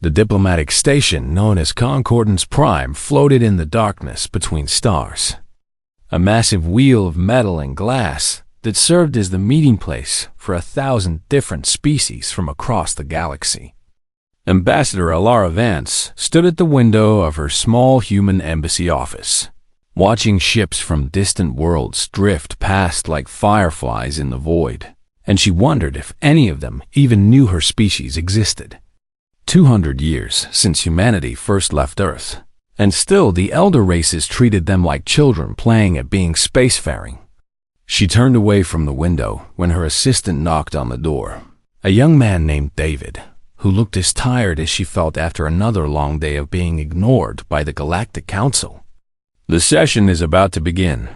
The diplomatic station known as Concordance Prime floated in the darkness between stars. A massive wheel of metal and glass that served as the meeting place for 1,000 different species from across the galaxy. Ambassador Alara Vance stood at the window of her small human embassy office, watching ships from distant worlds drift past like fireflies in the void, and she wondered if any of them even knew her species existed. 200 years since humanity first left Earth, and still the elder races treated them like children playing at being spacefaring. She turned away from the window when her assistant knocked on the door, a young man named David, who looked as tired as she felt after another long day of being ignored by the Galactic Council. "The session is about to begin,"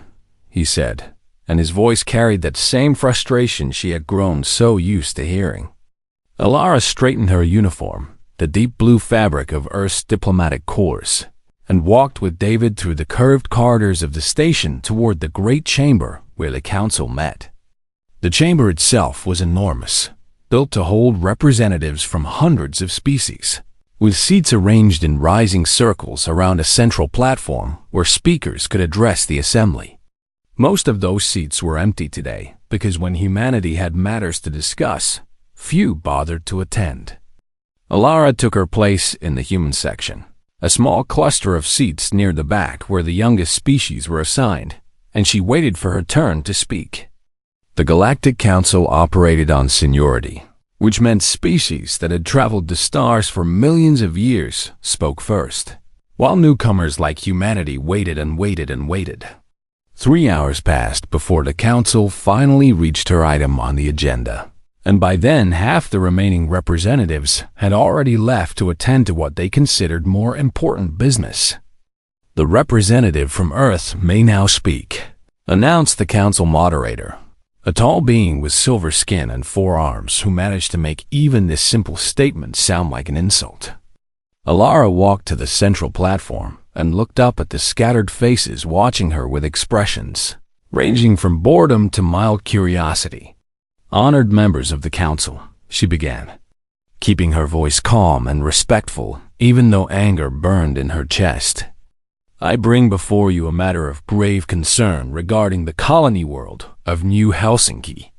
he said, and his voice carried that same frustration she had grown so used to hearing. Alara straightened her uniform, the deep blue fabric of Earth's diplomatic corps, and walked with David through the curved corridors of the station toward the great chamber where the council met. The chamber itself was enormous, built to hold representatives from hundreds of species, with seats arranged in rising circles around a central platform where speakers could address the assembly. Most of those seats were empty today because when humanity had matters to discuss, few bothered to attend. Alara took her place in the human section, a small cluster of seats near the back where the youngest species were assigned, and she waited for her turn to speak. The Galactic Council operated on seniority, which meant species that had traveled to stars for millions of years spoke first, while newcomers like humanity waited and waited and waited. 3 hours passed before the council finally reached her item on the agenda, and by then half the remaining representatives had already left to attend to what they considered more important business. "The representative from Earth may now speak," announced the council moderator, a tall being with silver skin and 4 arms who managed to make even this simple statement sound like an insult. Alara walked to the central platform and looked up at the scattered faces watching her with expressions ranging from boredom to mild curiosity. "Honored members of the council," she began, keeping her voice calm and respectful even though anger burned in her chest. "I bring before you a matter of grave concern regarding the colony world of New Helsinki."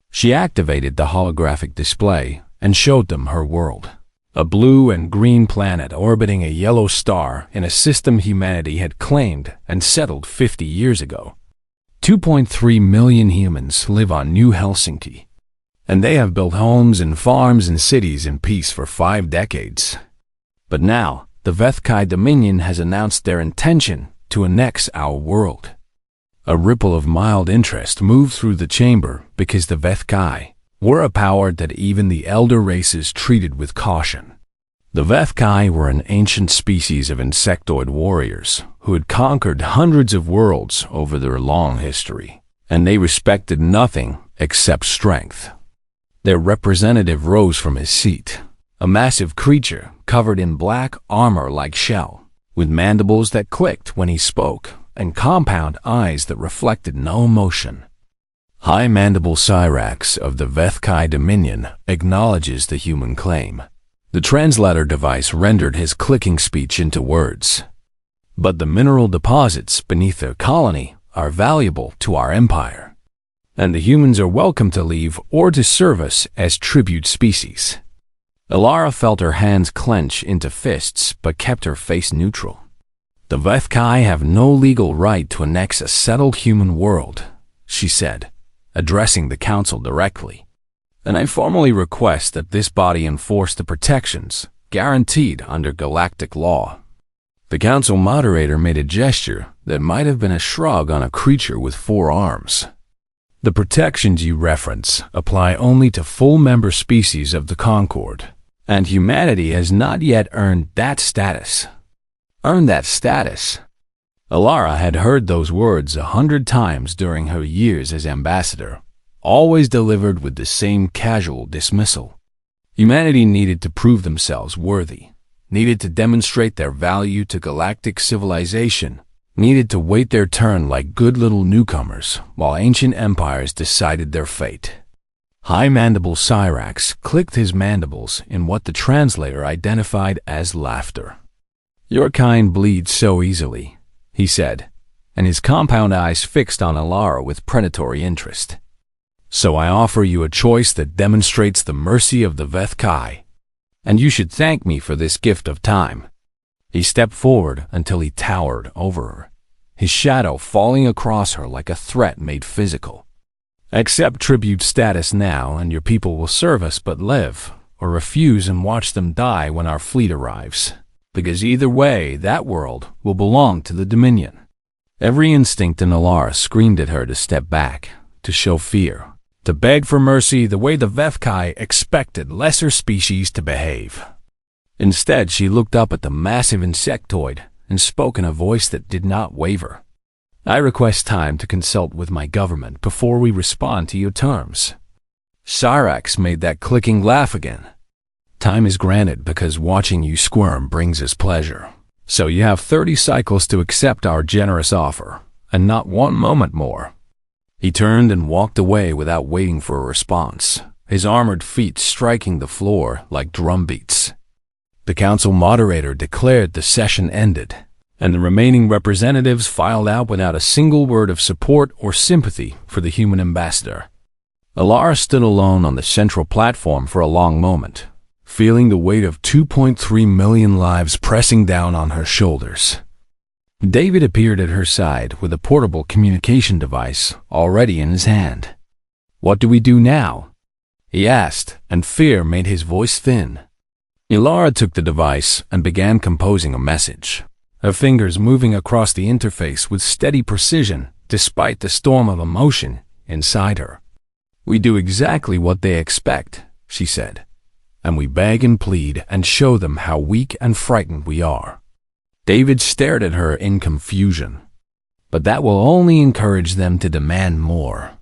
She activated the holographic display and showed them her world, a blue and green planet orbiting a yellow star in a system humanity had claimed and settled 50 years ago. 2.3 million humans live on New Helsinki, and they have built homes and farms and cities in peace for 5 decades. But now, the Vethkai Dominion has announced their intention to annex our world. A ripple of mild interest moved through the chamber because the Vethkai were a power that even the elder races treated with caution. The Vethkai were an ancient species of insectoid warriors who had conquered hundreds of worlds over their long history, and they respected nothing except strength. Their representative rose from his seat, a massive creature covered in black armor-like shell, with mandibles that clicked when he spoke and compound eyes that reflected no emotion. High Mandible Cyrax of the Vethkai Dominion acknowledges the human claim. The translator device rendered his clicking speech into words. But the mineral deposits beneath their colony are valuable to our empire, and the humans are welcome to leave or to serve us as tribute species. Alara felt her hands clench into fists but kept her face neutral. "The Vethkai have no legal right to annex a settled human world," she said, addressing the council directly. "And I formally request that this body enforce the protections guaranteed under galactic law." The council moderator made a gesture that might have been a shrug on a creature with 4 arms. "The protections you reference apply only to full member species of the Concord, and humanity has not yet earned that status." Earned that status? Alara had heard those words 100 times during her years as ambassador, always delivered with the same casual dismissal. Humanity needed to prove themselves worthy, needed to demonstrate their value to galactic civilization, needed to wait their turn like good little newcomers while ancient empires decided their fate. High Mandible Cyrax clicked his mandibles in what the translator identified as laughter. "Your kind bleeds so easily," he said, and his compound eyes fixed on Alara with predatory interest. "So I offer you a choice that demonstrates the mercy of the Vethkai, and you should thank me for this gift of time." He stepped forward until he towered over her, his shadow falling across her like a threat made physical. "Accept tribute status now, and your people will serve us but live, or refuse and watch them die when our fleet arrives. Because either way, that world will belong to the Dominion." Every instinct in Alara screamed at her to step back, to show fear, to beg for mercy the way the Vethkai expected lesser species to behave. Instead, she looked up at the massive insectoid and spoke in a voice that did not waver. "I request time to consult with my government before we respond to your terms." Cyrax made that clicking laugh again. "Time is granted because watching you squirm brings us pleasure. So you have 30 cycles to accept our generous offer, and not one moment more." He turned and walked away without waiting for a response, his armored feet striking the floor like drum beats. The council moderator declared the session ended, and the remaining representatives filed out without a single word of support or sympathy for the human ambassador. Alara stood alone on the central platform for a long moment, feeling the weight of 2.3 million lives pressing down on her shoulders. David appeared at her side with a portable communication device already in his hand. "What do we do now?" he asked, and fear made his voice thin. Alara took the device and began composing a message, her fingers moving across the interface with steady precision despite the storm of emotion inside her. "We do exactly what they expect," she said, "and we beg and plead and show them how weak and frightened we are." David stared at her in confusion. "But that will only encourage them to demand more."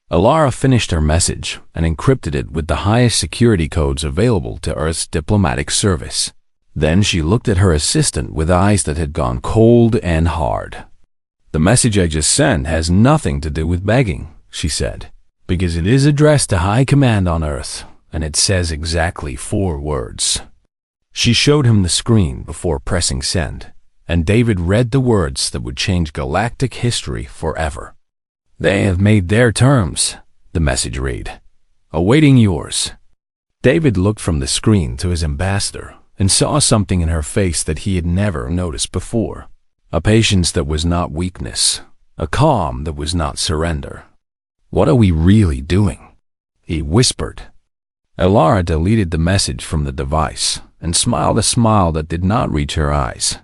Alara finished her message and encrypted it with the highest security codes available to Earth's diplomatic service. Then she looked at her assistant with eyes that had gone cold and hard. "The message I just sent has nothing to do with begging," she said, "because it is addressed to High Command on Earth, and it says exactly 4 words. She showed him the screen before pressing send, and David read the words that would change galactic history forever. "They have made their terms," the message read, "awaiting yours." David looked from the screen to his ambassador and saw something in her face that he had never noticed before. A patience that was not weakness, a calm that was not surrender. "What are we really doing?" he whispered. Alara deleted the message from the device and smiled a smile that did not reach her eyes.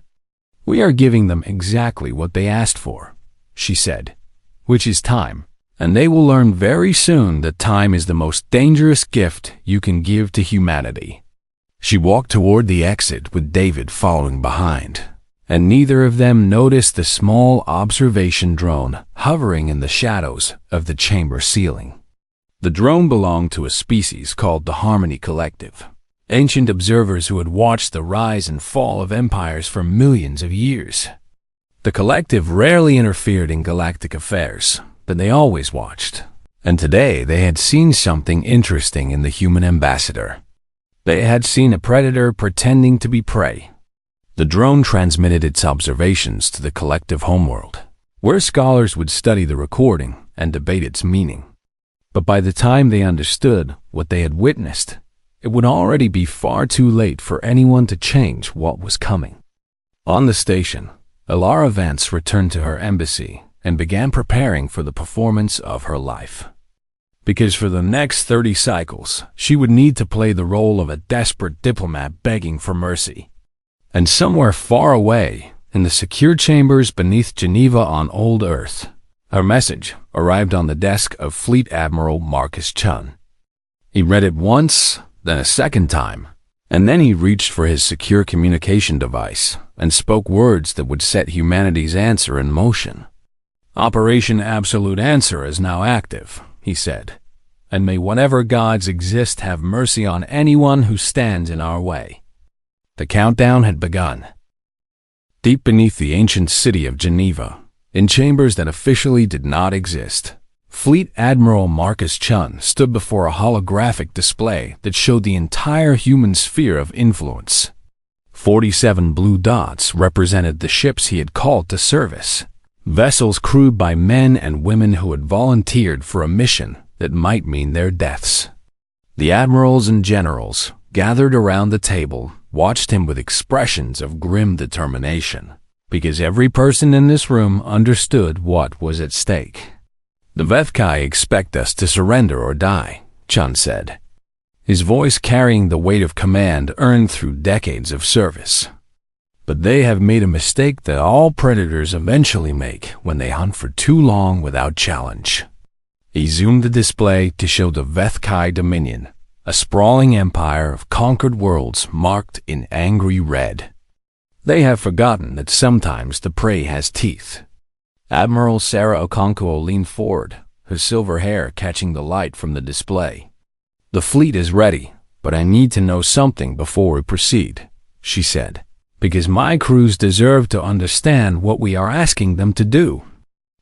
"We are giving them exactly what they asked for," she said, "which is time, and they will learn very soon that time is the most dangerous gift you can give to humanity." She walked toward the exit with David following behind, and neither of them noticed the small observation drone hovering in the shadows of the chamber ceiling. The drone belonged to a species called the Harmony Collective, ancient observers who had watched the rise and fall of empires for millions of years. The collective rarely interfered in galactic affairs, but they always watched, and today they had seen something interesting in the human ambassador. They had seen a predator pretending to be prey. The drone transmitted its observations to the collective homeworld, where scholars would study the recording and debate its meaning. But by the time they understood what they had witnessed, it would already be far too late for anyone to change what was coming. On the station, Alara Vance returned to her embassy and began preparing for the performance of her life. Because for the next 30 cycles, she would need to play the role of a desperate diplomat begging for mercy. And somewhere far away, in the secure chambers beneath Geneva on Old Earth, her message arrived on the desk of Fleet Admiral Marcus Chun. He read it once, then a second time, and then he reached for his secure communication device and spoke words that would set humanity's answer in motion. "Operation Absolute Answer is now active," he said, "and may whatever gods exist have mercy on anyone who stands in our way." The countdown had begun. Deep beneath the ancient city of Geneva, in chambers that officially did not exist, Fleet Admiral Marcus Chun stood before a holographic display that showed the entire human sphere of influence. 47 blue dots represented the ships he had called to service, vessels crewed by men and women who had volunteered for a mission that might mean their deaths. The admirals and generals, gathered around the table, watched him with expressions of grim determination, because every person in this room understood what was at stake. "The Vethkai expect us to surrender or die," Chun said, his voice carrying the weight of command earned through decades of service. "But they have made a mistake that all predators eventually make when they hunt for too long without challenge." He zoomed the display to show the Vethkai Dominion, a sprawling empire of conquered worlds marked in angry red. They have forgotten that sometimes the prey has teeth. Admiral Sarah Okonkwo leaned forward, her silver hair catching the light from the display. "The fleet is ready, but I need to know something before we proceed," she said, "because my crews deserve to understand what we are asking them to do."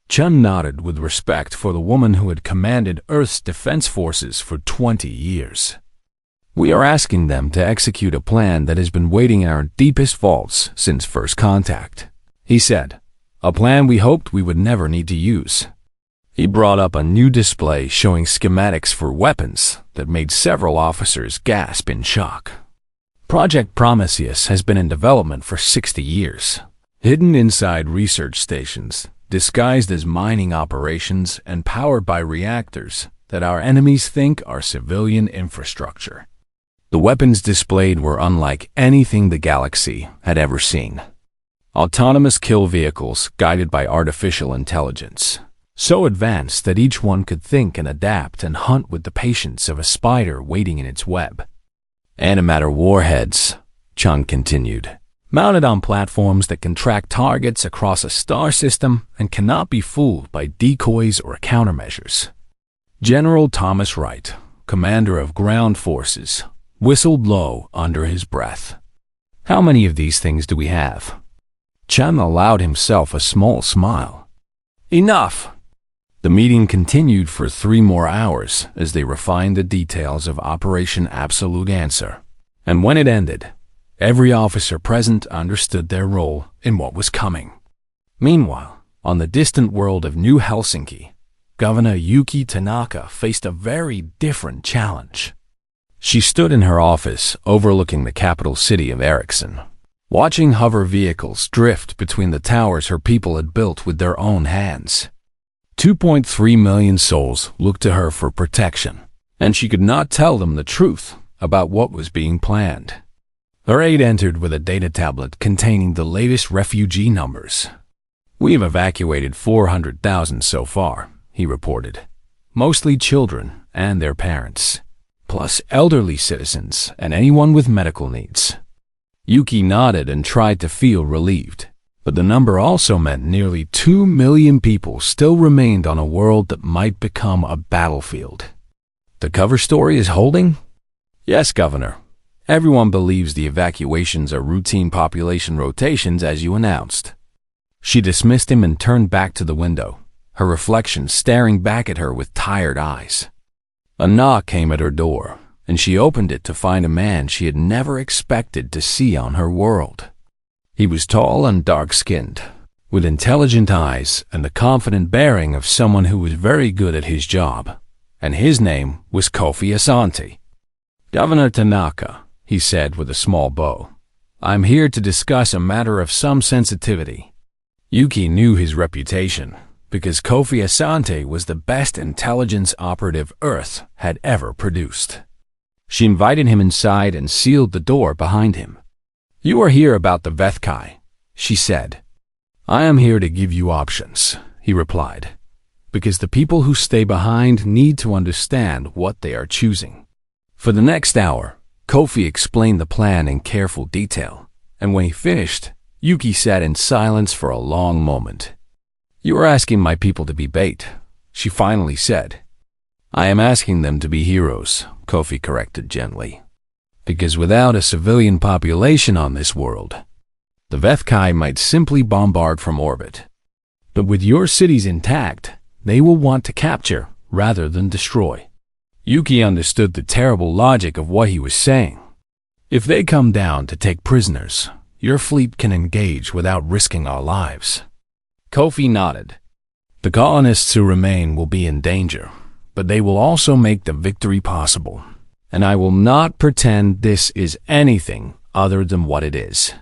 Chun nodded with respect for the woman who had commanded Earth's defense forces for 20 years. "We are asking them to execute a plan that has been waiting in our deepest vaults since first contact," he said, "a plan we hoped we would never need to use." He brought up a new display showing schematics for weapons that made several officers gasp in shock. Project Prometheus has been in development for 60 years, hidden inside research stations, disguised as mining operations and powered by reactors that our enemies think are civilian infrastructure. The weapons displayed were unlike anything the galaxy had ever seen. Autonomous kill vehicles guided by artificial intelligence, so advanced that each one could think and adapt and hunt with the patience of a spider waiting in its web. Antimatter warheads, Chun continued, mounted on platforms that can track targets across a star system and cannot be fooled by decoys or countermeasures. General Thomas Wright, commander of ground forces, whistled low under his breath. "How many of these things do we have?" Chun allowed himself a small smile. "Enough!" The meeting continued for 3 more hours as they refined the details of Operation Absolute Answer. And when it ended, every officer present understood their role in what was coming. Meanwhile, on the distant world of New Helsinki, Governor Yuki Tanaka faced a very different challenge. She stood in her office overlooking the capital city of Ericsson, watching hover vehicles drift between the towers her people had built with their own hands. 2.3 million souls looked to her for protection, and she could not tell them the truth about what was being planned. Her aide entered with a data tablet containing the latest refugee numbers. "We have evacuated 400,000 so far," he reported, "mostly children and their parents, plus elderly citizens and anyone with medical needs." Yuki nodded and tried to feel relieved, but the number also meant nearly 2 million people still remained on a world that might become a battlefield. "The cover story is holding?" "Yes, Governor. Everyone believes the evacuations are routine population rotations as you announced." She dismissed him and turned back to the window, her reflection staring back at her with tired eyes. A knock came at her door, and she opened it to find a man she had never expected to see on her world. He was tall and dark-skinned, with intelligent eyes and the confident bearing of someone who was very good at his job, and his name was Kofi Asante. "Governor Tanaka," he said with a small bow, "I'm here to discuss a matter of some sensitivity." Yuki knew his reputation, because Kofi Asante was the best intelligence operative Earth had ever produced. She invited him inside and sealed the door behind him. "You are here about the Vethkai," she said. "I am here to give you options," he replied, "because the people who stay behind need to understand what they are choosing." For the next hour, Kofi explained the plan in careful detail, and when he finished, Yuki sat in silence for a long moment. "You are asking my people to be bait," she finally said. "I am asking them to be heroes," Kofi corrected gently. "Because without a civilian population on this world, the Vethkai might simply bombard from orbit. But with your cities intact, they will want to capture rather than destroy. Yuki understood the terrible logic of what he was saying. If they come down to take prisoners, your fleet can engage without risking our lives. Kofi nodded. The colonists who remain will be in danger, but they will also make the victory possible. And I will not pretend this is anything other than what it is.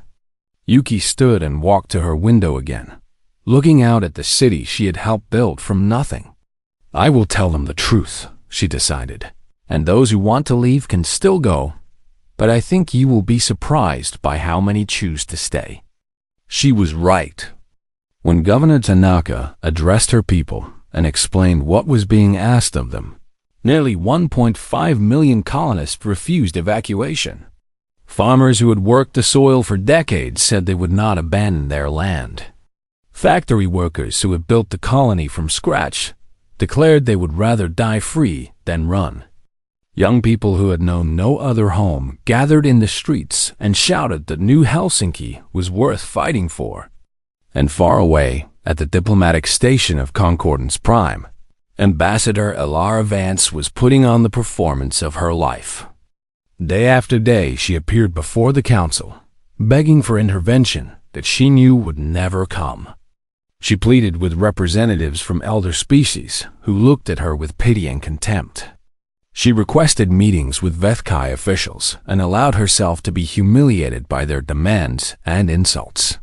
Yuki stood and walked to her window again, looking out at the city she had helped build from nothing. I will tell them the truth, she decided, and those who want to leave can still go, but I think you will be surprised by how many choose to stay. She was right. When Governor Tanaka addressed her people and explained what was being asked of them, nearly 1.5 million colonists refused evacuation. Farmers who had worked the soil for decades said they would not abandon their land. Factory workers who had built the colony from scratch declared they would rather die free than run. Young people who had known no other home gathered in the streets and shouted that New Helsinki was worth fighting for. And far away, at the diplomatic station of Concordance Prime, Ambassador Elara Vance was putting on the performance of her life. Day after day she appeared before the council, begging for intervention that she knew would never come. She pleaded with representatives from elder species who looked at her with pity and contempt. She requested meetings with Vethkai officials and allowed herself to be humiliated by their demands and insults.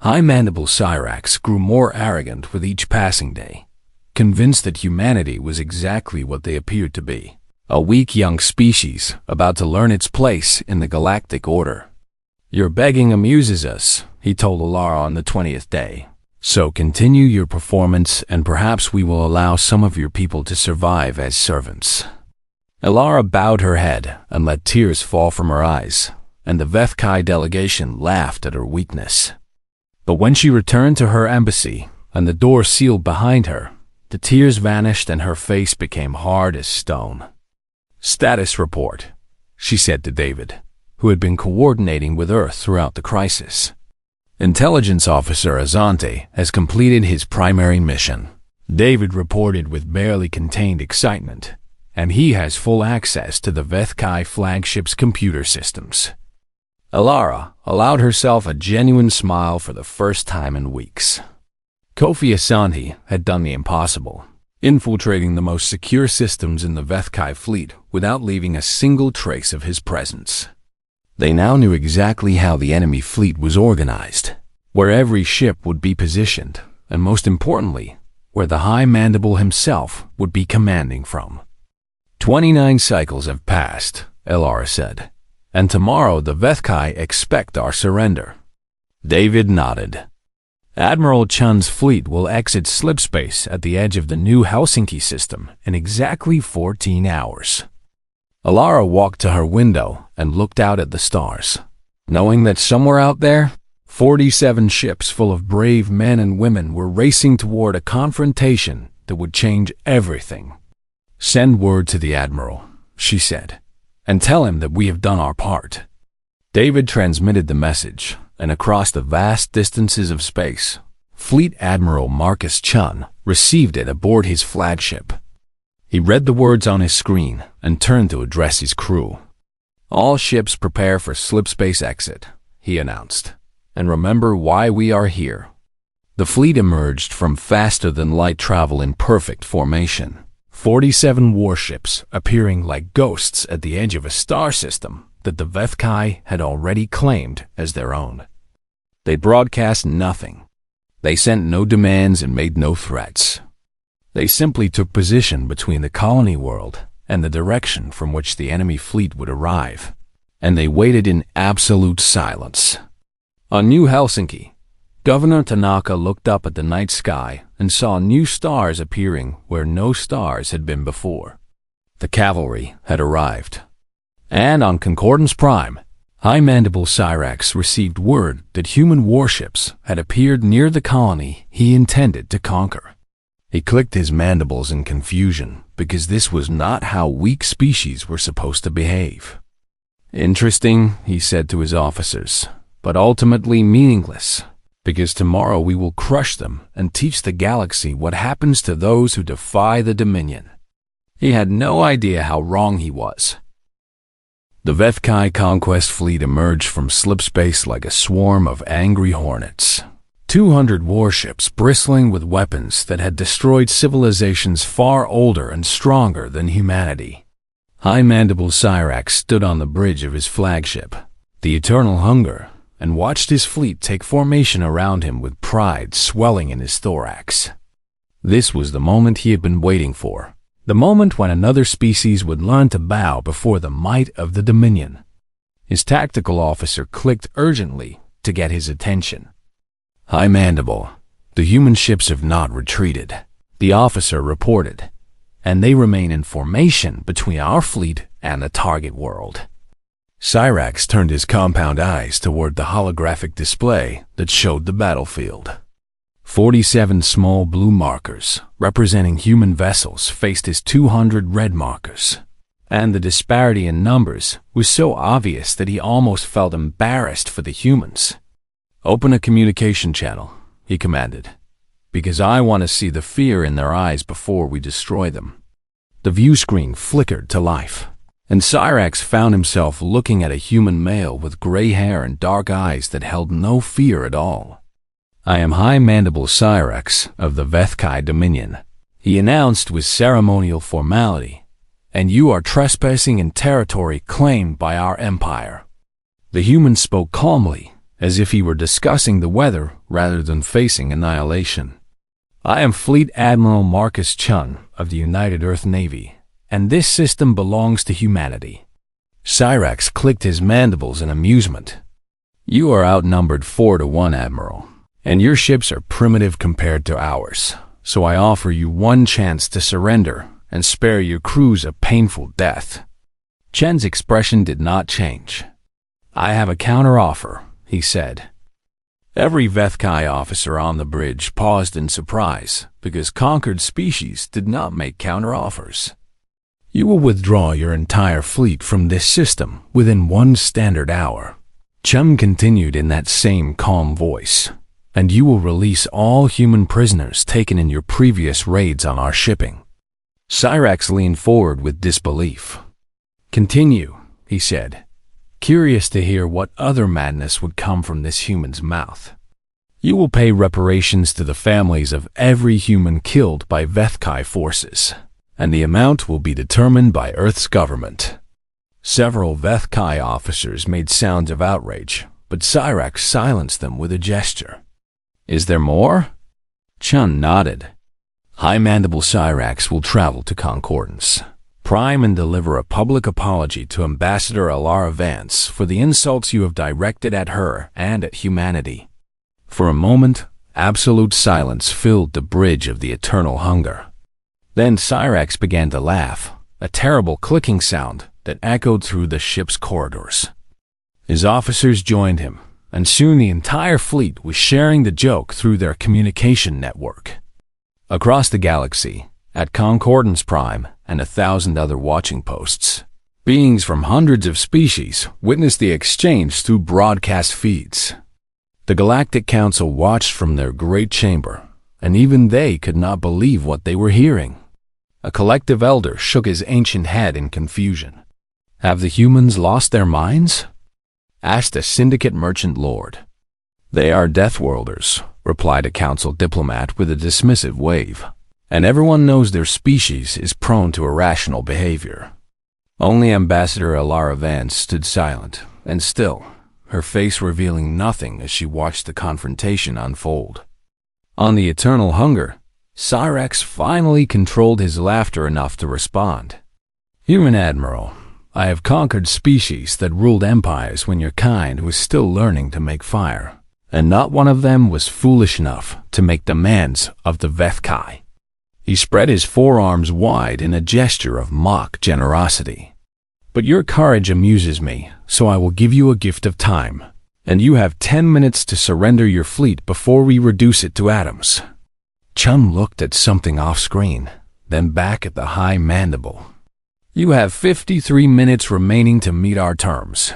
High Mandible Cyrax grew more arrogant with each passing day, convinced that humanity was exactly what they appeared to be, a weak young species about to learn its place in the Galactic Order. Your begging amuses us, he told Elara on the 20th day. So continue your performance and perhaps we will allow some of your people to survive as servants. Elara bowed her head and let tears fall from her eyes, and the Vethkai delegation laughed at her weakness. But when she returned to her embassy and the door sealed behind her, the tears vanished and her face became hard as stone. Status report, she said to David, who had been coordinating with Earth throughout the crisis. Intelligence Officer Azante has completed his primary mission. David reported with barely contained excitement, and he has full access to the Vethkai flagship's computer systems. Elara allowed herself a genuine smile for the first time in weeks. Kofi Asante had done the impossible, infiltrating the most secure systems in the Vethkai fleet without leaving a single trace of his presence. They now knew exactly how the enemy fleet was organized, where every ship would be positioned, and most importantly, where the High Mandible himself would be commanding from. 29 cycles have passed, Elara said, and tomorrow the Vethkai expect our surrender. David nodded. Admiral Chun's fleet will exit slipspace at the edge of the New Helsinki system in exactly 14 hours. Elara walked to her window and looked out at the stars, knowing that somewhere out there, 47 ships full of brave men and women were racing toward a confrontation that would change everything. Send word to the Admiral, she said, and tell him that we have done our part. David transmitted the message, and across the vast distances of space, Fleet Admiral Marcus Chun received it aboard his flagship. He read the words on his screen and turned to address his crew. All ships prepare for slipspace exit, he announced, and remember why we are here. The fleet emerged from faster-than-light travel in perfect formation. 47 warships appearing like ghosts at the edge of a star system that the Vethkai had already claimed as their own. They broadcast nothing. They sent no demands and made no threats. They simply took position between the colony world and the direction from which the enemy fleet would arrive, and they waited in absolute silence. On New Helsinki, Governor Tanaka looked up at the night sky and saw new stars appearing where no stars had been before. The cavalry had arrived. And on Concordance Prime, High Mandible Cyrax received word that human warships had appeared near the colony he intended to conquer. He clicked his mandibles in confusion because this was not how weak species were supposed to behave. Interesting, he said to his officers, but ultimately meaningless, because tomorrow we will crush them and teach the galaxy what happens to those who defy the Dominion. He had no idea how wrong he was. The HFY conquest fleet emerged from slipspace like a swarm of angry hornets. 200 warships bristling with weapons that had destroyed civilizations far older and stronger than humanity. High Mandible Cyrax stood on the bridge of his flagship, the Eternal Hunger, and watched his fleet take formation around him with pride swelling in his thorax. This was the moment he had been waiting for, the moment when another species would learn to bow before the might of the Dominion. His tactical officer clicked urgently to get his attention. "High Mandible, the human ships have not retreated," the officer reported, "and they remain in formation between our fleet and the target world." Cyrax turned his compound eyes toward the holographic display that showed the battlefield. 47 small blue markers, representing human vessels, faced his 200 red markers, and the disparity in numbers was so obvious that he almost felt embarrassed for the humans. "Open a communication channel," he commanded, "because I want to see the fear in their eyes before we destroy them." The view screen flickered to life, and Cyrax found himself looking at a human male with gray hair and dark eyes that held no fear at all. "I am High Mandible Cyrax of the HFY Dominion," he announced with ceremonial formality, "and you are trespassing in territory claimed by our empire." The human spoke calmly, as if he were discussing the weather rather than facing annihilation. "I am Fleet Admiral Marcus Chun of the United Earth Navy, and this system belongs to humanity." Cyrax clicked his mandibles in amusement. "You are outnumbered 4-1, Admiral, and your ships are primitive compared to ours, so I offer you one chance to surrender and spare your crews a painful death." Chen's expression did not change. "I have a counteroffer," he said. Every HFY officer on the bridge paused in surprise, because conquered species did not make counteroffers. "You will withdraw your entire fleet from this system within 1 standard hour," Chum continued in that same calm voice, "and you will release all human prisoners taken in your previous raids on our shipping." Cyrax leaned forward with disbelief. "Continue," he said, curious to hear what other madness would come from this human's mouth. "You will pay reparations to the families of every human killed by HFY forces, and the amount will be determined by Earth's government." Several HFY officers made sounds of outrage, but Cyrax silenced them with a gesture. "Is there more?" Chun nodded. "High Mandible Cyrax will travel to Concordance Prime and deliver a public apology to Ambassador Alara Vance for the insults you have directed at her and at humanity." For a moment, absolute silence filled the bridge of the Eternal Hunger. Then Cyrax began to laugh, a terrible clicking sound that echoed through the ship's corridors. His officers joined him, and soon the entire fleet was sharing the joke through their communication network. Across the galaxy, at Concordance Prime and 1,000 other watching posts, beings from hundreds of species witnessed the exchange through broadcast feeds. The Galactic Council watched from their great chamber, and even they could not believe what they were hearing. A collective elder shook his ancient head in confusion. "Have the humans lost their minds?" asked a syndicate merchant lord. "They are Deathworlders," replied a council diplomat with a dismissive wave, "and everyone knows their species is prone to irrational behavior." Only Ambassador Alara Vance stood silent and still, her face revealing nothing as she watched the confrontation unfold. On the Eternal Hunger, Cyrax finally controlled his laughter enough to respond. "Human Admiral, I have conquered species that ruled empires when your kind was still learning to make fire, and not one of them was foolish enough to make demands of the HFY." He spread his forearms wide in a gesture of mock generosity. "But your courage amuses me, so I will give you a gift of time, and you have 10 minutes to surrender your fleet before we reduce it to atoms." Chum looked at something off-screen, then back at the High Mandible. "You have 53 minutes remaining to meet our terms."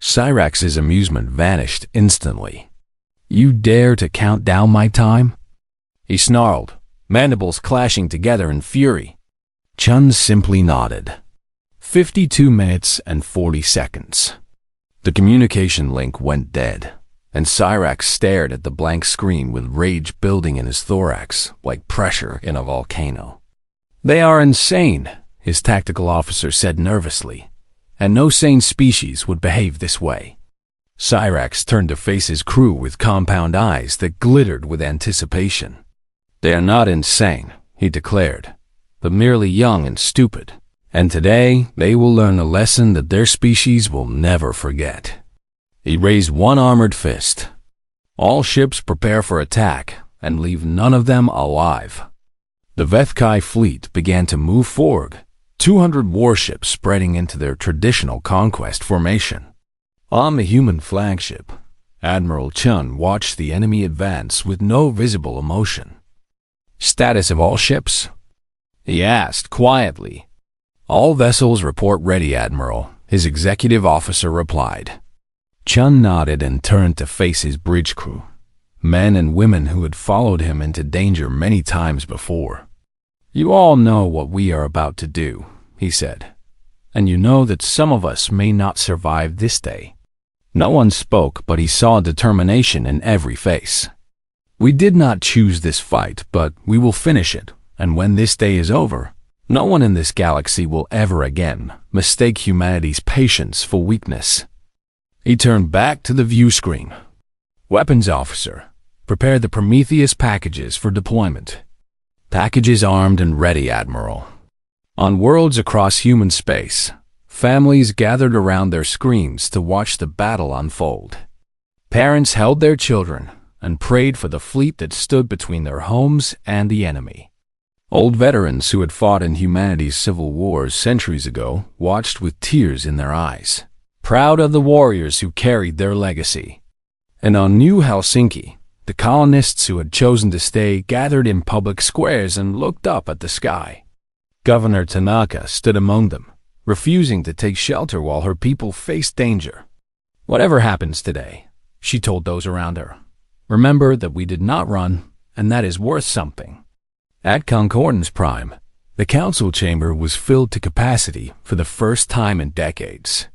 Cyrax's amusement vanished instantly. You dare to count down my time? He snarled, mandibles clashing together in fury. Chun simply nodded. 52 minutes and 40 seconds. The communication link went dead, and Cyrax stared at the blank screen with rage building in his thorax like pressure in a volcano. They are insane, his tactical officer said nervously, and no sane species would behave this way. Cyrax turned to face his crew with compound eyes that glittered with anticipation. They are not insane, he declared, but merely young and stupid, and today they will learn a lesson that their species will never forget. He raised one armored fist. All ships prepare for attack and leave none of them alive. The Vethkai fleet began to move forward, 200 warships spreading into their traditional conquest formation. On the human flagship, Admiral Chun watched the enemy advance with no visible emotion. Status of all ships? He asked quietly. All vessels report ready, Admiral, his executive officer replied. Chun nodded and turned to face his bridge crew, men and women who had followed him into danger many times before. You all know what we are about to do, he said, and you know that some of us may not survive this day. No one spoke, but he saw determination in every face. We did not choose this fight, but we will finish it, and when this day is over, no one in this galaxy will ever again mistake humanity's patience for weakness. He turned back to the view screen. Weapons officer, prepare the Prometheus packages for deployment. Packages armed and ready, Admiral. On worlds across human space, families gathered around their screens to watch the battle unfold. Parents held their children and prayed for the fleet that stood between their homes and the enemy. Old veterans who had fought in humanity's civil wars centuries ago watched with tears in their eyes, proud of the warriors who carried their legacy. And on New Helsinki, the colonists who had chosen to stay gathered in public squares and looked up at the sky. Governor Tanaka stood among them, refusing to take shelter while her people faced danger. Whatever happens today, she told those around her, remember that we did not run, and that is worth something. At Concordance Prime, the council chamber was filled to capacity for the first time in decades.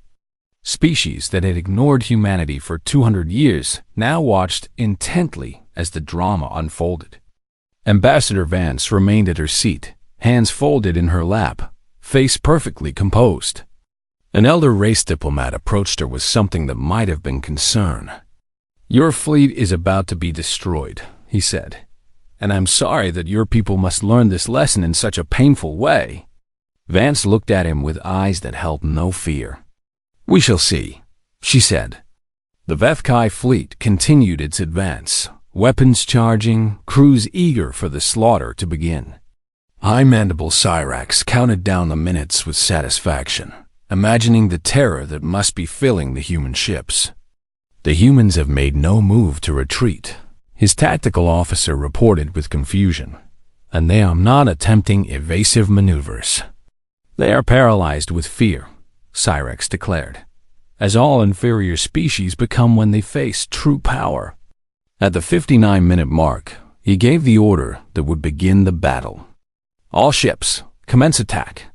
Species that had ignored humanity for 200 years now watched intently as the drama unfolded. Ambassador Vance remained at her seat, hands folded in her lap, face perfectly composed. An elder race diplomat approached her with something that might have been concern. Your fleet is about to be destroyed, he said, and I'm sorry that your people must learn this lesson in such a painful way. Vance looked at him with eyes that held no fear. We shall see, she said. The Vethkai fleet continued its advance, weapons charging, crews eager for the slaughter to begin. High Mandible Cyrax counted down the minutes with satisfaction, imagining the terror that must be filling the human ships. The humans have made no move to retreat, his tactical officer reported with confusion, and they are not attempting evasive maneuvers. They are paralyzed with fear, Cyrax declared, as all inferior species become when they face true power. At the 59-minute mark, he gave the order that would begin the battle. All ships, commence attack.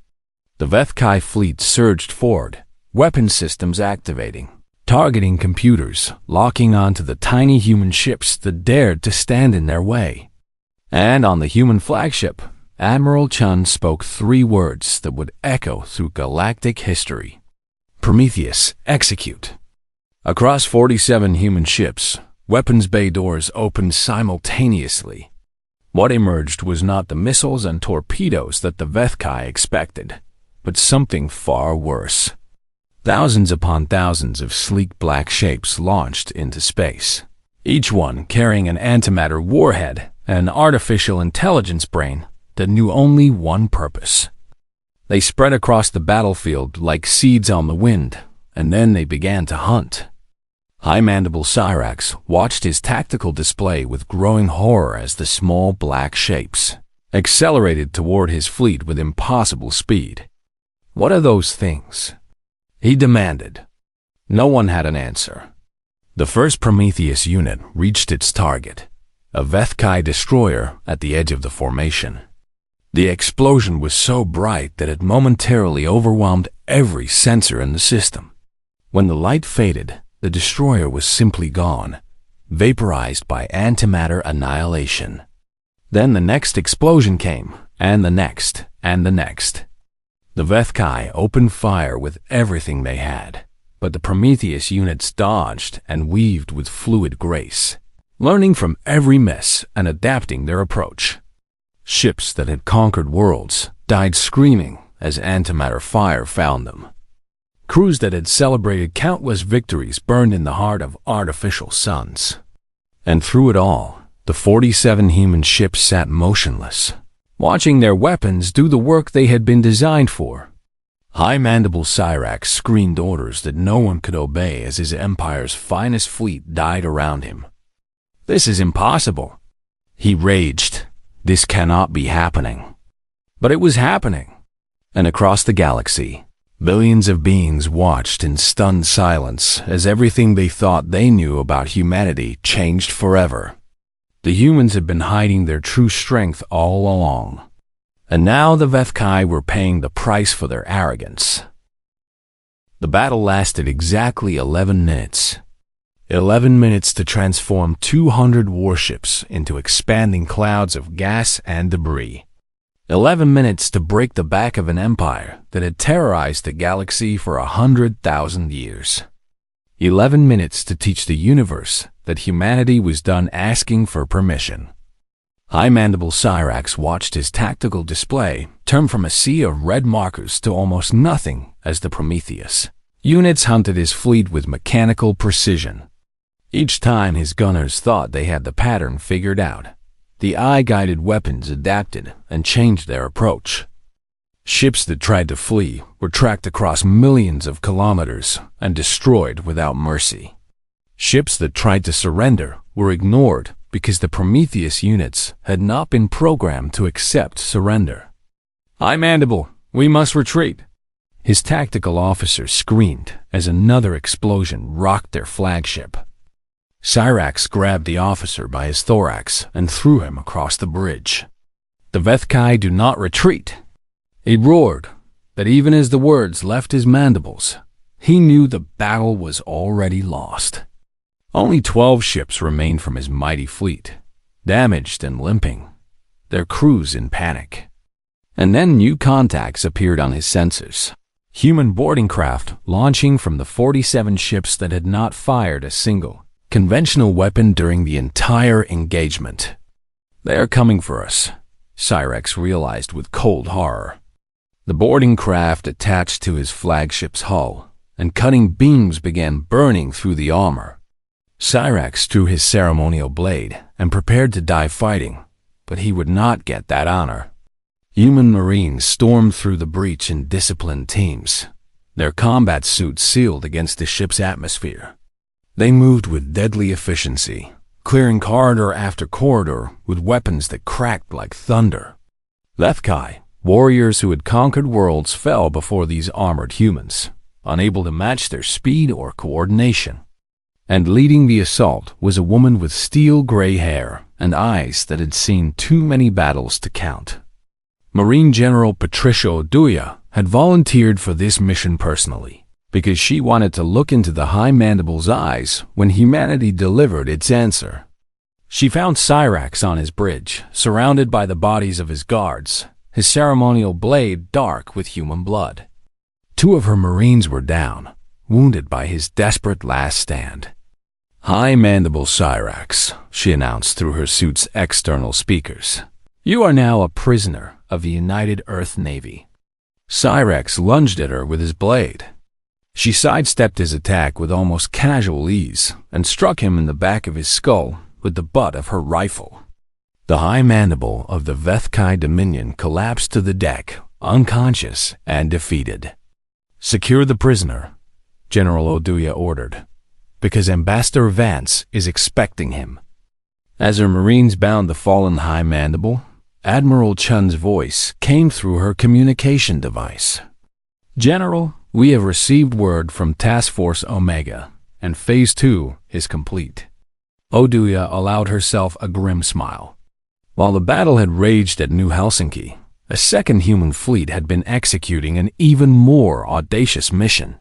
The Vethkai fleet surged forward, weapon systems activating, targeting computers, locking onto the tiny human ships that dared to stand in their way. And on the human flagship, Admiral Chun spoke 3 words that would echo through galactic history. Prometheus, execute. Across 47 human ships, weapons bay doors opened simultaneously. What emerged was not the missiles and torpedoes that the Vethkai expected, but something far worse. Thousands upon thousands of sleek black shapes launched into space, each one carrying an antimatter warhead and an artificial intelligence brain that knew only one purpose. They spread across the battlefield like seeds on the wind, and then they began to hunt. High Mandible Cyrax watched his tactical display with growing horror as the small black shapes accelerated toward his fleet with impossible speed. What are those things? He demanded. No one had an answer. The first Prometheus unit reached its target, a Vethkai destroyer at the edge of the formation. The explosion was so bright that it momentarily overwhelmed every sensor in the system. When the light faded, the destroyer was simply gone, vaporized by antimatter annihilation. Then the next explosion came, and the next, and the next. The Vethkai opened fire with everything they had, but the Prometheus units dodged and weaved with fluid grace, learning from every miss and adapting their approach. Ships that had conquered worlds died screaming as antimatter fire found them. Crews that had celebrated countless victories burned in the heart of artificial suns. And through it all, the 47 human ships sat motionless, watching their weapons do the work they had been designed for. High Mandible Cyrax screamed orders that no one could obey as his empire's finest fleet died around him. "This is impossible," he raged. "This cannot be happening." But it was happening. And across the galaxy, billions of beings watched in stunned silence as everything they thought they knew about humanity changed forever. The humans had been hiding their true strength all along, and now the Vethkai were paying the price for their arrogance. The battle lasted exactly 11 minutes. 11 minutes to transform 200 warships into expanding clouds of gas and debris. 11 minutes to break the back of an empire that had terrorized the galaxy for 100,000 years. 11 minutes to teach the universe that humanity was done asking for permission. High Mandible Cyrax watched his tactical display turn from a sea of red markers to almost nothing as the Prometheus units hunted his fleet with mechanical precision. Each time his gunners thought they had the pattern figured out, the eye-guided weapons adapted and changed their approach. Ships that tried to flee were tracked across millions of kilometers and destroyed without mercy. Ships that tried to surrender were ignored because the Prometheus units had not been programmed to accept surrender. "High Mandible, we must retreat," his tactical officer screamed as another explosion rocked their flagship. Cyrax grabbed the officer by his thorax and threw him across the bridge. "The Vethkai do not retreat." He roared, but even as the words left his mandibles, he knew the battle was already lost. Only 12 ships remained from his mighty fleet, damaged and limping, their crews in panic. And then new contacts appeared on his sensors. Human boarding craft launching from the 47 ships that had not fired a single conventional weapon during the entire engagement. "They are coming for us," Cyrax realized with cold horror. The boarding craft attached to his flagship's hull, and cutting beams began burning through the armor. Cyrax drew his ceremonial blade and prepared to die fighting, but he would not get that honor. Human Marines stormed through the breach in disciplined teams, their combat suits sealed against the ship's atmosphere. They moved with deadly efficiency, clearing corridor after corridor with weapons that cracked like thunder. Vethkai, warriors who had conquered worlds, fell before these armored humans, unable to match their speed or coordination. And leading the assault was a woman with steel-gray hair and eyes that had seen too many battles to count. Marine General Patricia Oduya had volunteered for this mission personally, because she wanted to look into the High Mandible's eyes when humanity delivered its answer. She found Cyrax on his bridge, surrounded by the bodies of his guards, his ceremonial blade dark with human blood. 2 of her Marines were down, wounded by his desperate last stand. "High Mandible Cyrax," she announced through her suit's external speakers. "You are now a prisoner of the United Earth Navy." Cyrax lunged at her with his blade. She sidestepped his attack with almost casual ease and struck him in the back of his skull with the butt of her rifle. The High Mandible of the Vethkai Dominion collapsed to the deck, unconscious and defeated. "Secure the prisoner," General Oduya ordered, "because Ambassador Vance is expecting him." As her Marines bound the fallen High Mandible, Admiral Chun's voice came through her communication device. "General, we have received word from Task Force Omega and Phase 2 is complete. Oduya allowed herself a grim smile. While the battle had raged at New Helsinki, a second human fleet had been executing an even more audacious mission.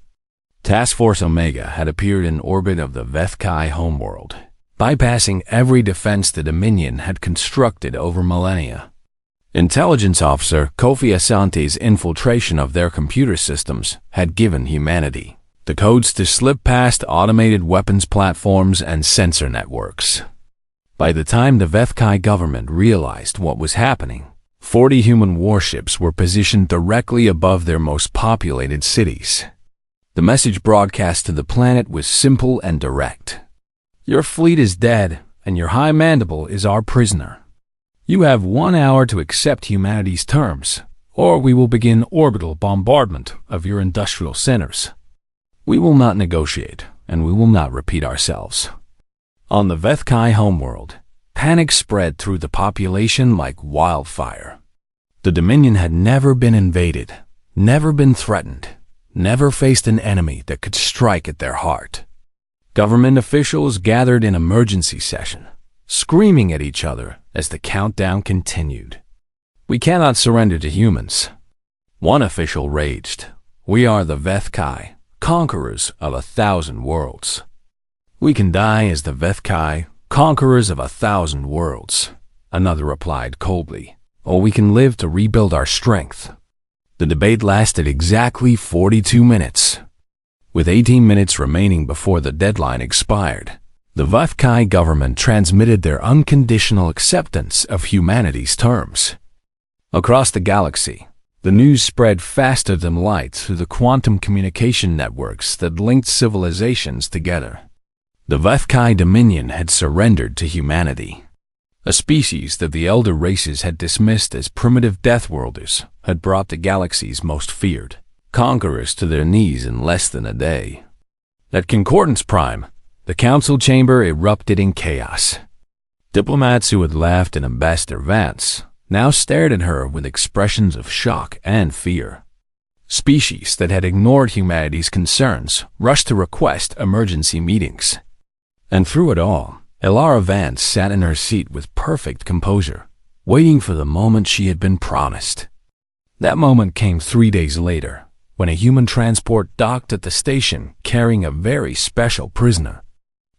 Task Force Omega had appeared in orbit of the Vethkai homeworld, bypassing every defense the Dominion had constructed over millennia. Intelligence Officer Kofi Asante's infiltration of their computer systems had given humanity the codes to slip past automated weapons platforms and sensor networks. By the time the Vethkai government realized what was happening, 40 human warships were positioned directly above their most populated cities. The message broadcast to the planet was simple and direct. Your fleet is dead, and your High Mandible is our prisoner. You have 1 hour to accept humanity's terms, or we will begin orbital bombardment of your industrial centers. We will not negotiate, and we will not repeat ourselves. On the Vethkai homeworld, panic spread through the population like wildfire. The Dominion had never been invaded, never been threatened, never faced an enemy that could strike at their heart. Government officials gathered in emergency session, screaming at each other as the countdown continued. We cannot surrender to humans. One official raged. We are the Vethkai, conquerors of 1,000 worlds. We can die as the Vethkai, conquerors of 1,000 worlds, another replied coldly, or we can live to rebuild our strength. The debate lasted exactly 42 minutes. With 18 minutes remaining before the deadline expired, the Vethkai government transmitted their unconditional acceptance of humanity's terms. Across the galaxy, the news spread faster than light through the quantum communication networks that linked civilizations together. The Vethkai Dominion had surrendered to humanity. A species that the elder races had dismissed as primitive deathworlders had brought the galaxy's most feared conquerors to their knees in less than a day. At Concordance Prime, the council chamber erupted in chaos. Diplomats who had laughed at Ambassador Vance now stared at her with expressions of shock and fear. Species that had ignored humanity's concerns rushed to request emergency meetings. And through it all, Elara Vance sat in her seat with perfect composure, waiting for the moment she had been promised. That moment came 3 days later, when a human transport docked at the station carrying a very special prisoner.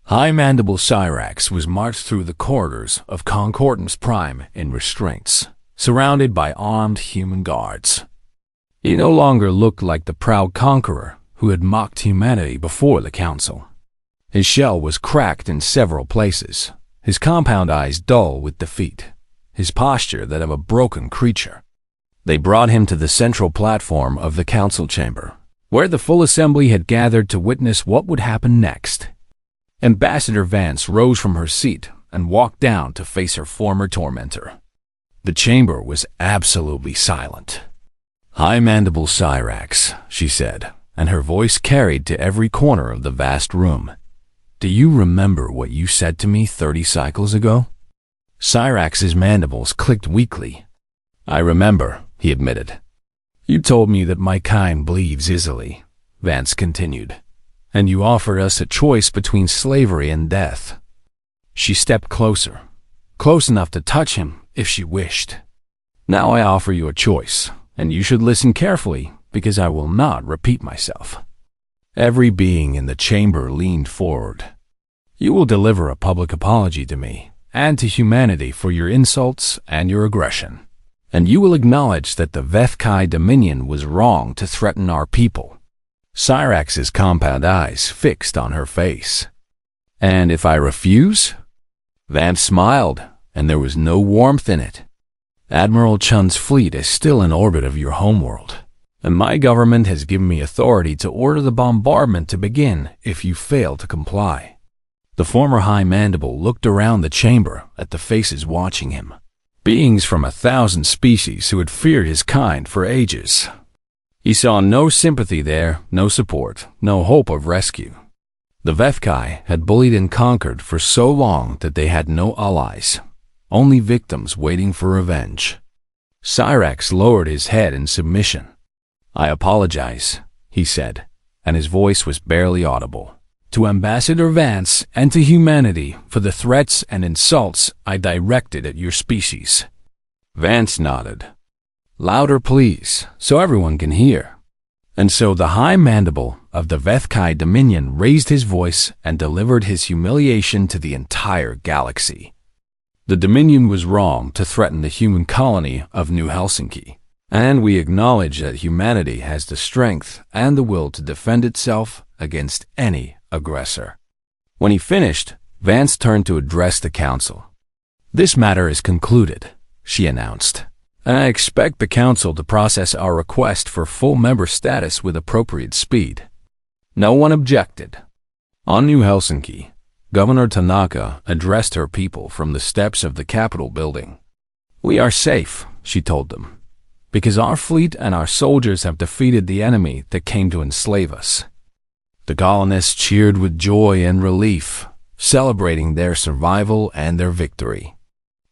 High Mandible Cyrax was marched through the corridors of Concordance Prime in restraints, surrounded by armed human guards. He no longer looked like the proud conqueror who had mocked humanity before the council. His shell was cracked in several places, his compound eyes dull with defeat, his posture that of a broken creature. They brought him to the central platform of the council chamber, where the full assembly had gathered to witness what would happen next. Ambassador Vance rose from her seat and walked down to face her former tormentor. The chamber was absolutely silent. High Mandible Cyrax, she said, and her voice carried to every corner of the vast room. Do you remember what you said to me 30 cycles ago? Cyrax's mandibles clicked weakly. I remember, he admitted. You told me that my kind bleeds easily, Vance continued, and you offered us a choice between slavery and death. She stepped closer, close enough to touch him if she wished. Now I offer you a choice, and you should listen carefully because I will not repeat myself. Every being in the chamber leaned forward. You will deliver a public apology to me and to humanity for your insults and your aggression. And you will acknowledge that the Vethkai Dominion was wrong to threaten our people. Cyrax's compound eyes fixed on her face. And if I refuse? Vance smiled, and there was no warmth in it. Admiral Chun's fleet is still in orbit of your homeworld, and my government has given me authority to order the bombardment to begin if you fail to comply. The former High Mandible looked around the chamber at the faces watching him. Beings from 1,000 species who had feared his kind for ages. He saw no sympathy there, no support, no hope of rescue. The Vethkai had bullied and conquered for so long that they had no allies, only victims waiting for revenge. Cyrax lowered his head in submission. I apologize, he said, and his voice was barely audible. To Ambassador Vance and to humanity for the threats and insults I directed at your species." Vance nodded. "Louder, please, so everyone can hear." And so the High Mandible of the Vethkai Dominion raised his voice and delivered his humiliation to the entire galaxy. The Dominion was wrong to threaten the human colony of New Helsinki, and we acknowledge that humanity has the strength and the will to defend itself against any aggressor. When he finished, Vance turned to address the council. "This matter is concluded," she announced. "I expect the council to process our request for full member status with appropriate speed." No one objected. On New Helsinki, Governor Tanaka addressed her people from the steps of the Capitol building. "We are safe," she told them, "because our fleet and our soldiers have defeated the enemy that came to enslave us." The colonists cheered with joy and relief, celebrating their survival and their victory.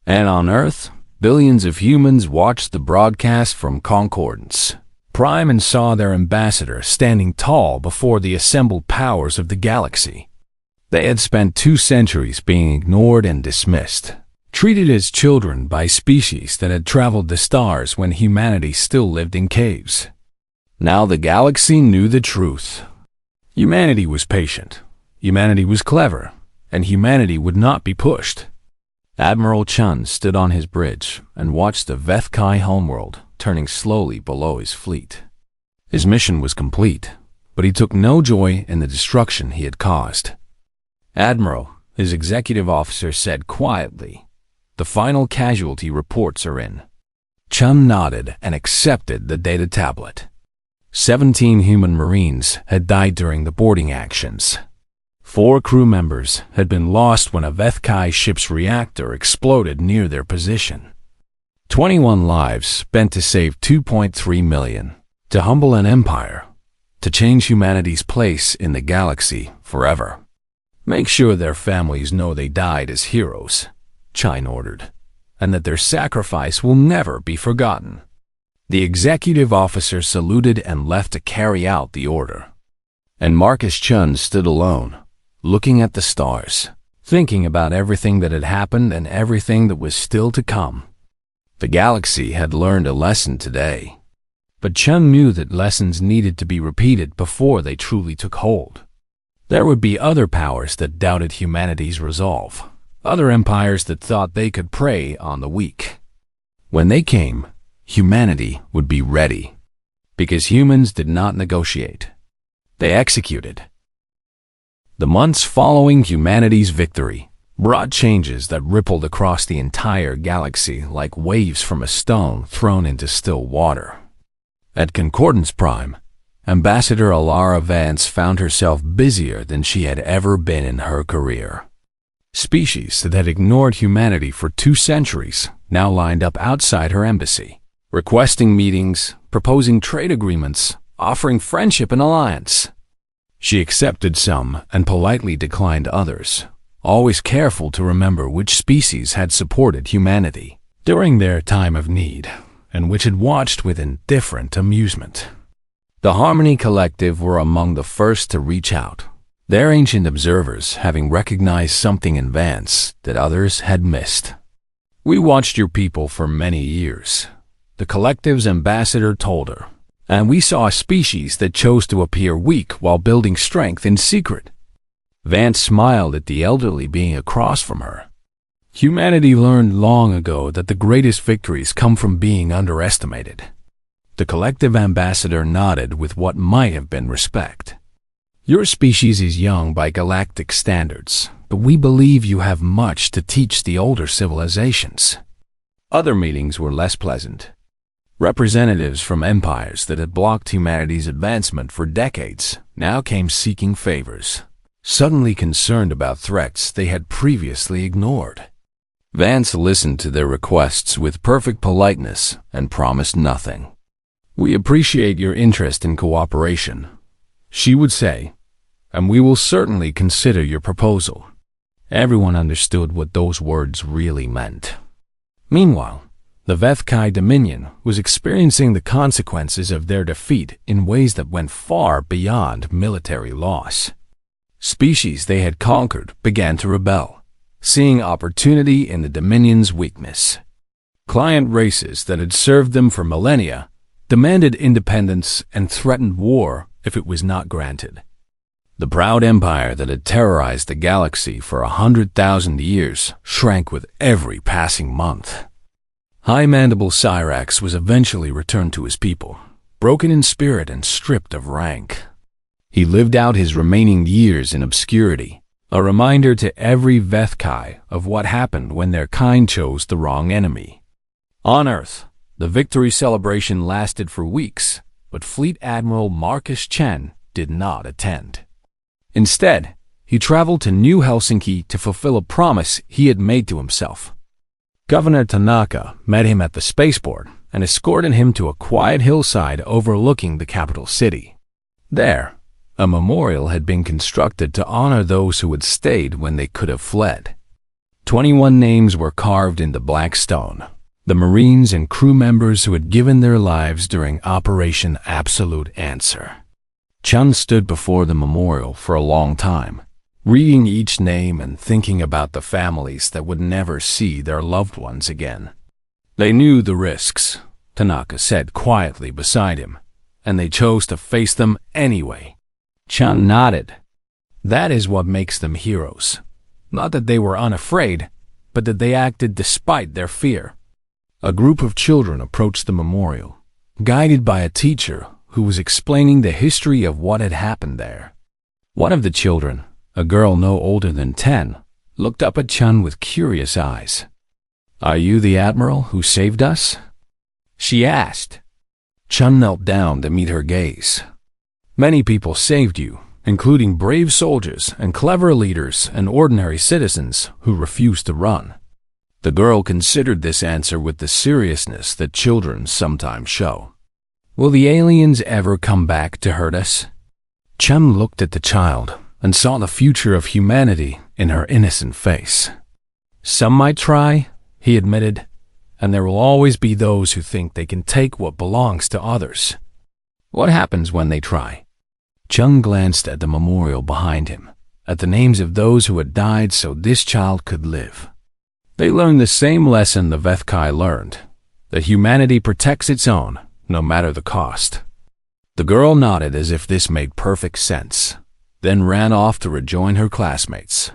And on Earth, billions of humans watched the broadcast from Concordance Prime and saw their ambassador standing tall before the assembled powers of the galaxy. They had spent 2 centuries being ignored and dismissed, treated as children by species that had traveled the stars when humanity still lived in caves. Now the galaxy knew the truth. Humanity was patient, humanity was clever, and humanity would not be pushed. Admiral Chun stood on his bridge and watched the Vethkai homeworld turning slowly below his fleet. His mission was complete, but he took no joy in the destruction he had caused. "Admiral," his executive officer said quietly, "the final casualty reports are in." Chun nodded and accepted the data tablet. 17 human Marines had died during the boarding actions. 4 crew members had been lost when a Vethkai ship's reactor exploded near their position. 21 lives spent to save 2.3 million, to humble an empire, to change humanity's place in the galaxy forever. "Make sure their families know they died as heroes," Chine ordered, "and that their sacrifice will never be forgotten." The executive officer saluted and left to carry out the order. And Marcus Chun stood alone, looking at the stars, thinking about everything that had happened and everything that was still to come. The galaxy had learned a lesson today, but Chun knew that lessons needed to be repeated before they truly took hold. There would be other powers that doubted humanity's resolve, other empires that thought they could prey on the weak. When they came, humanity would be ready, because humans did not negotiate. They executed. The months following humanity's victory brought changes that rippled across the entire galaxy like waves from a stone thrown into still water. At Concordance Prime, Ambassador Alara Vance found herself busier than she had ever been in her career. Species that had ignored humanity for 2 centuries now lined up outside her embassy, requesting meetings, proposing trade agreements, offering friendship and alliance. She accepted some and politely declined others, always careful to remember which species had supported humanity during their time of need and which had watched with indifferent amusement. The Harmony Collective were among the first to reach out, their ancient observers having recognized something in Vance that others had missed. "We watched your people for many years," the collective's ambassador told her, "and we saw a species that chose to appear weak while building strength in secret." Vance smiled at the elderly being across from her. Humanity learned long ago that the greatest victories come from being underestimated. The collective ambassador nodded with what might have been respect. "Your species is young by galactic standards, but we believe you have much to teach the older civilizations." Other meetings were less pleasant. Representatives from empires that had blocked humanity's advancement for decades now came seeking favors, suddenly concerned about threats they had previously ignored. Vance listened to their requests with perfect politeness and promised nothing. "We appreciate your interest in cooperation," she would say, "and we will certainly consider your proposal." Everyone understood what those words really meant. Meanwhile, the Vethkai Dominion was experiencing the consequences of their defeat in ways that went far beyond military loss. Species they had conquered began to rebel, seeing opportunity in the Dominion's weakness. Client races that had served them for millennia demanded independence and threatened war if it was not granted. The proud empire that had terrorized the galaxy for 100,000 years shrank with every passing month. High Mandible Cyrax was eventually returned to his people, broken in spirit and stripped of rank. He lived out his remaining years in obscurity, a reminder to every Vethkai of what happened when their kind chose the wrong enemy. On Earth, the victory celebration lasted for weeks, but Fleet Admiral Marcus Chen did not attend. Instead, he traveled to New Helsinki to fulfill a promise he had made to himself. Governor Tanaka met him at the spaceport and escorted him to a quiet hillside overlooking the capital city. There, a memorial had been constructed to honor those who had stayed when they could have fled. 21 names were carved into black stone, the Marines and crew members who had given their lives during Operation Absolute Answer. Chun stood before the memorial for a long time, reading each name and thinking about the families that would never see their loved ones again. They knew the risks, Tanaka said quietly beside him, and they chose to face them anyway. Chun nodded. That is what makes them heroes. Not that they were unafraid, but that they acted despite their fear. A group of children approached the memorial, guided by a teacher who was explaining the history of what had happened there. One of the children, a girl no older than 10, looked up at Chun with curious eyes. "Are you the admiral who saved us?" she asked. Chun knelt down to meet her gaze. "Many people saved you, including brave soldiers and clever leaders and ordinary citizens who refused to run." The girl considered this answer with the seriousness that children sometimes show. "Will the aliens ever come back to hurt us?" Chun looked at the child and saw the future of humanity in her innocent face. "Some might try," he admitted, "and there will always be those who think they can take what belongs to others." "What happens when they try?" Chung glanced at the memorial behind him, at the names of those who had died so this child could live. They learned the same lesson the Vethkai learned, that humanity protects its own, no matter the cost. The girl nodded as if this made perfect sense, then ran off to rejoin her classmates.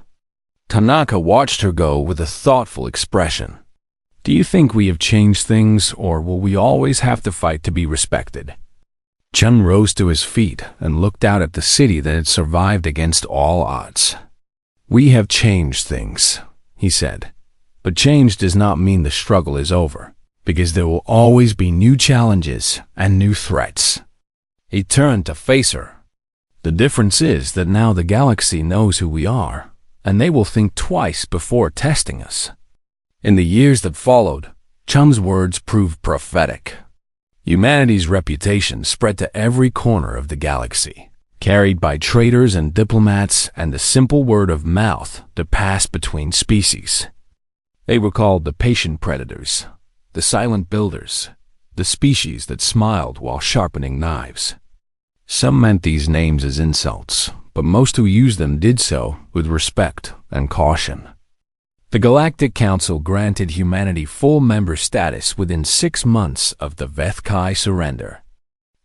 Tanaka watched her go with a thoughtful expression. "Do you think we have changed things, or will we always have to fight to be respected?" Chun rose to his feet and looked out at the city that had survived against all odds. "We have changed things," he said, "but change does not mean the struggle is over, because there will always be new challenges and new threats." He turned to face her. "The difference is that now the galaxy knows who we are, and they will think twice before testing us." In the years that followed, Chun's words proved prophetic. Humanity's reputation spread to every corner of the galaxy, carried by traders and diplomats and the simple word of mouth that passed between species. They were called the patient predators, the silent builders, the species that smiled while sharpening knives. Some meant these names as insults, but most who used them did so with respect and caution. The Galactic Council granted humanity full member status within 6 months of the Vethkai surrender.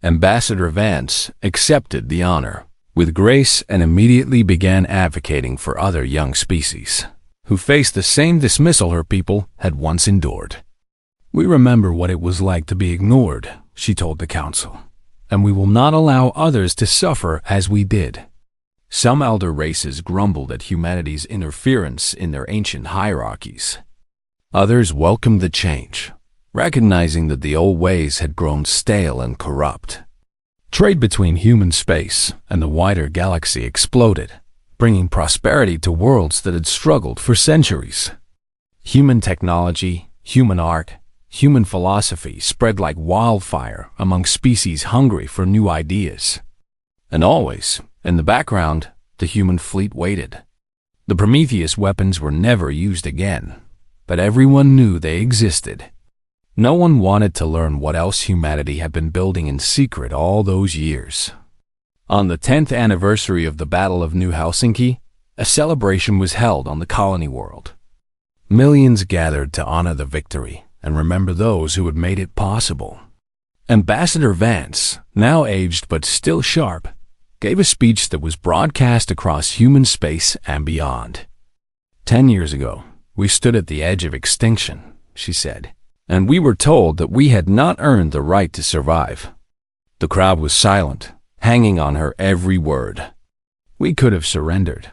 Ambassador Vance accepted the honor with grace and immediately began advocating for other young species, who faced the same dismissal her people had once endured. "We remember what it was like to be ignored," she told the council, "and we will not allow others to suffer as we did." Some elder races grumbled at humanity's interference in their ancient hierarchies. Others welcomed the change, recognizing that the old ways had grown stale and corrupt. Trade between human space and the wider galaxy exploded, bringing prosperity to worlds that had struggled for centuries. Human technology, human art, human philosophy spread like wildfire among species hungry for new ideas. And always, in the background, the human fleet waited. The Prometheus weapons were never used again, but everyone knew they existed. No one wanted to learn what else humanity had been building in secret all those years. On the 10th anniversary of the Battle of New Helsinki, a celebration was held on the colony world. Millions gathered to honor the victory and remember those who had made it possible. Ambassador Vance, now aged but still sharp, gave a speech that was broadcast across human space and beyond. 10 years ago, we stood at the edge of extinction, she said, and we were told that we had not earned the right to survive. The crowd was silent, hanging on her every word. We could have surrendered.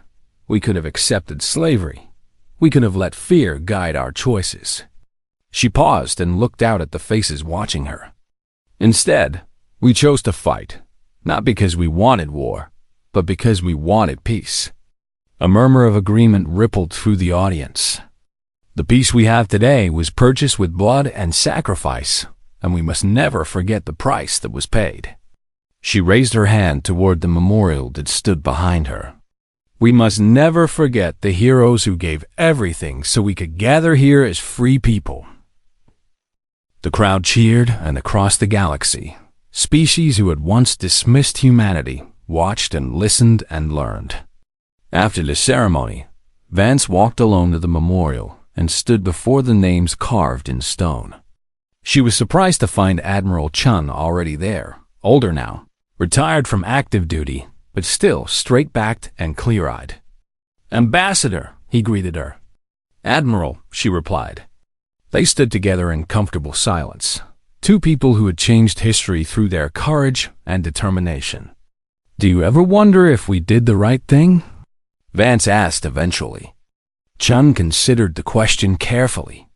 We could have accepted slavery. We could have let fear guide our choices. She paused and looked out at the faces watching her. Instead, we chose to fight, not because we wanted war, but because we wanted peace. A murmur of agreement rippled through the audience. The peace we have today was purchased with blood and sacrifice, and we must never forget the price that was paid. She raised her hand toward the memorial that stood behind her. We must never forget the heroes who gave everything so we could gather here as free people. The crowd cheered, and across the galaxy, species who had once dismissed humanity watched and listened and learned. After the ceremony, Vance walked alone to the memorial and stood before the names carved in stone. She was surprised to find Admiral Chun already there, older now, retired from active duty, but still straight-backed and clear-eyed. "Ambassador," he greeted her. "Admiral," she replied. They stood together in comfortable silence, two people who had changed history through their courage and determination. "Do you ever wonder if we did the right thing?" Vance asked eventually. Chun considered the question carefully.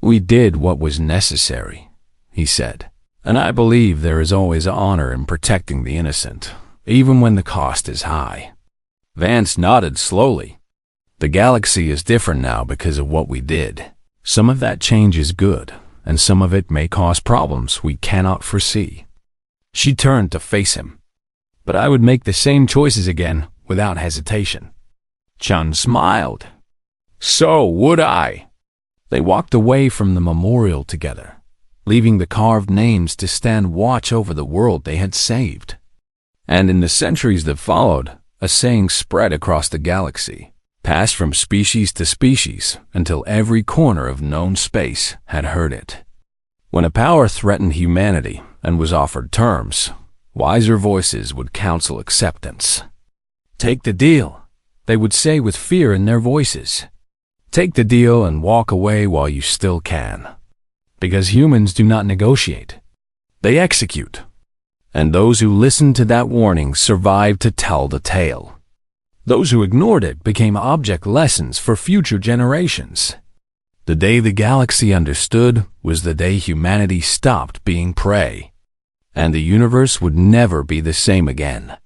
"We did what was necessary," he said, "and I believe there is always honor in protecting the innocent, even when the cost is high." Vance nodded slowly. "The galaxy is different now because of what we did. Some of that change is good, and some of it may cause problems we cannot foresee." She turned to face him. "But I would make the same choices again without hesitation." Chun smiled. "So would I." They walked away from the memorial together, leaving the carved names to stand watch over the world they had saved. And in the centuries that followed, a saying spread across the galaxy, passed from species to species until every corner of known space had heard it. When a power threatened humanity and was offered terms, wiser voices would counsel acceptance. "Take the deal," they would say with fear in their voices. "Take the deal and walk away while you still can." Because humans do not negotiate. They execute. And those who listened to that warning survived to tell the tale. Those who ignored it became object lessons for future generations. The day the galaxy understood was the day humanity stopped being prey, and the universe would never be the same again.